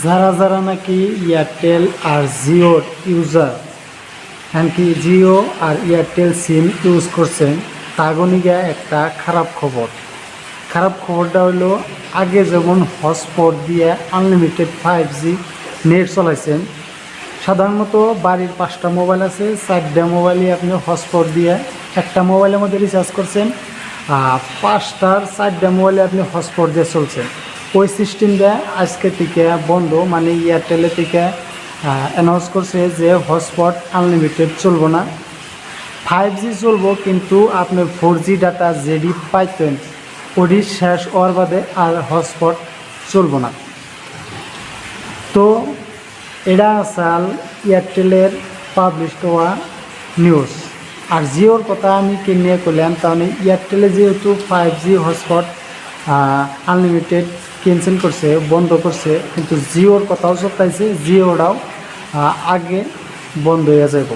যারা যারা নাকি এয়ারটেল আর জিওর ইউজার এমনকি জিও আর এয়ারটেল সিম ইউজ করছেন তাগনিগা একটা খারাপ খবরটা হলো আগে যেমন হটস্পট দিয়ে আনলিমিটেড 5G নেট চলাইছেন। সাধারণত বাড়ির 5টা মোবাইল আছে, 4টা মোবাইলই আপনি হটস্পট দিয়ে একটা মোবাইলের মধ্যে রিচার্জ করছেন, আর 5টার 4টা মোবাইলে আপনি হটস্পট দিয়ে চলছেন। ওই সিস্টেমটা আজকে থেকে বন্ধ, মানে এয়ারটেলের থেকে অ্যানাউন্স করছে যে হটস্পট আনলিমিটেড চলবো না, 5G চলবো, কিন্তু আপনার 4G ডাটা যেডি পাইতেন ওডি শেষ হওয়ার বাদে আর হটস্পট চলবো না। তো এটা আসাল এয়ারটেলের পাবলিশ হওয়া নিউজ। আর জিওর কথা আমি কিনে করলাম, তাহলে এয়ারটেলে যেহেতু 5G হটস্পট আনলিমিটেড ক্যান্সেল করছে, বন্ধ করছে, কিন্তু জিওর কথাও সত্যাইছে, জিওটাও আগে বন্ধ হয়ে যাব।